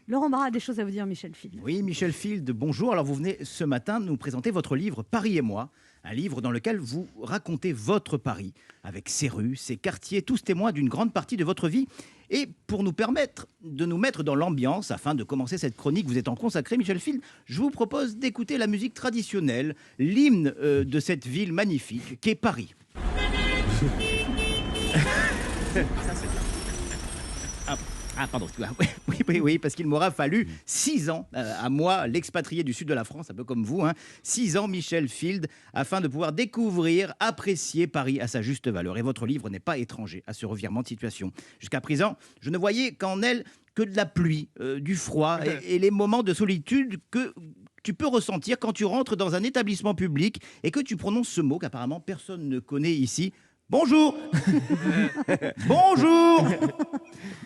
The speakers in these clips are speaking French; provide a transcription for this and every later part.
Laurent Barra a des choses à vous dire, Michel Field. Oui, Michel Field, bonjour. Alors vous venez ce matin nous présenter votre livre Paris et moi, un livre dans lequel vous racontez votre Paris, avec ses rues, ses quartiers, tous témoins d'une grande partie de votre vie. Et pour nous permettre de nous mettre dans l'ambiance, afin de commencer cette chronique vous étant consacrée, Michel Field, je vous propose d'écouter la musique traditionnelle, l'hymne de cette ville magnifique qu'est Paris. Pardon, oui, parce qu'il m'aura fallu 6 ans, à moi, l'expatrié du sud de la France, un peu comme vous, 6 ans, Michel Field, afin de pouvoir découvrir, apprécier Paris à sa juste valeur. Et votre livre n'est pas étranger à ce revirement de situation. Jusqu'à présent, je ne voyais qu'en elle que de la pluie, du froid et les moments de solitude que tu peux ressentir quand tu rentres dans un établissement public et que tu prononces ce mot qu'apparemment personne ne connaît ici. Bonjour. Bonjour.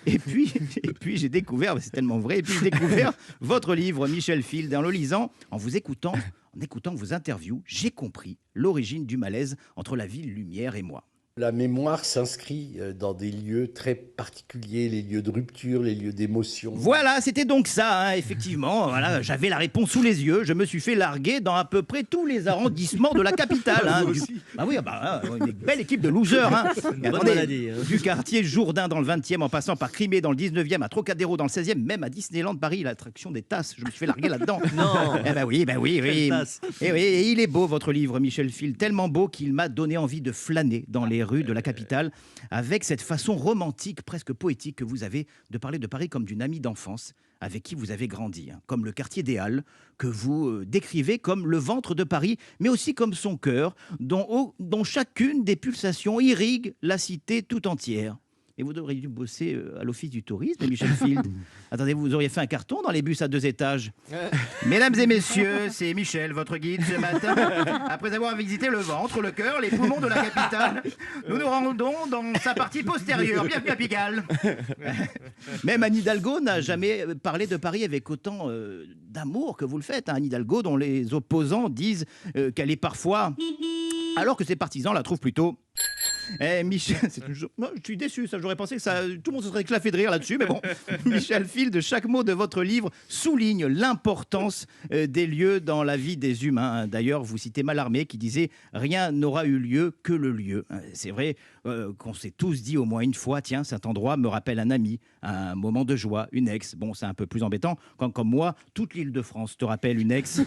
Et puis j'ai découvert, c'est tellement vrai, j'ai découvert votre livre, Michel Field, en le lisant, en écoutant vos interviews, j'ai compris l'origine du malaise entre la ville lumière et moi. La mémoire s'inscrit dans des lieux très particuliers, les lieux de rupture, les lieux d'émotion. Voilà, c'était donc ça, effectivement. Voilà, j'avais la réponse sous les yeux. Je me suis fait larguer dans à peu près tous les arrondissements de la capitale. Une belle équipe de losers. Du quartier Jourdain dans le 20e, en passant par Crimée dans le 19e, à Trocadéro dans le 16e, même à Disneyland Paris, l'attraction des tasses. Je me suis fait larguer là-dedans. Non. Oui. Et il est beau, votre livre, Michel Field, tellement beau qu'il m'a donné envie de flâner dans les rues de la capitale, avec cette façon romantique, presque poétique que vous avez de parler de Paris comme d'une amie d'enfance avec qui vous avez grandi, comme le quartier des Halles, que vous décrivez comme le ventre de Paris, mais aussi comme son cœur, dont chacune des pulsations irrigue la cité tout entière. Et vous auriez dû bosser à l'office du tourisme, Michel Field. Attendez, vous auriez fait un carton dans les bus à 2 étages. Mesdames et messieurs, c'est Michel, votre guide ce matin. Après avoir visité le ventre, le cœur, les poumons de la capitale, nous nous rendons dans sa partie postérieure. Bienvenue à Pigalle. Même Anne Hidalgo n'a jamais parlé de Paris avec autant d'amour que vous le faites. Anne Hidalgo, dont les opposants disent qu'elle est parfois... alors que ses partisans la trouvent plutôt... Michel, non, je suis déçu, ça, j'aurais pensé que tout le monde se serait éclaté de rire là-dessus, mais bon, Michel Field, chaque mot de votre livre souligne l'importance des lieux dans la vie des humains. D'ailleurs, vous citez Mallarmé qui disait « Rien n'aura eu lieu que le lieu ». C'est vrai qu'on s'est tous dit au moins une fois « Tiens, cet endroit me rappelle un ami, un moment de joie, une ex ». Bon, c'est un peu plus embêtant quand, comme moi, toute l'Île-de-France te rappelle une ex.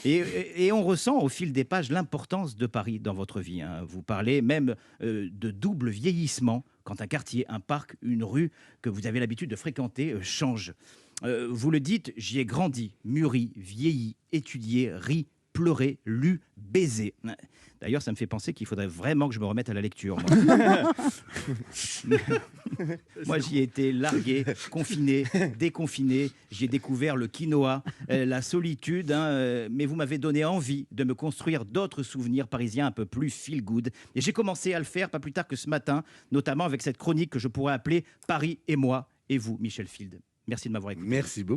Et on ressent au fil des pages l'importance de Paris dans votre vie. Vous parlez même de double vieillissement quand un quartier, un parc, une rue que vous avez l'habitude de fréquenter change. Vous le dites, j'y ai grandi, mûri, vieilli, étudié, ri, pleuré, lu, baisé. D'ailleurs, ça me fait penser qu'il faudrait vraiment que je me remette à la lecture. Moi, j'y ai été largué, confiné, déconfiné. J'ai découvert le quinoa, la solitude. Mais vous m'avez donné envie de me construire d'autres souvenirs parisiens un peu plus feel good. Et j'ai commencé à le faire pas plus tard que ce matin, notamment avec cette chronique que je pourrais appeler Paris et moi et vous, Michel Field. Merci de m'avoir écouté. Merci beaucoup.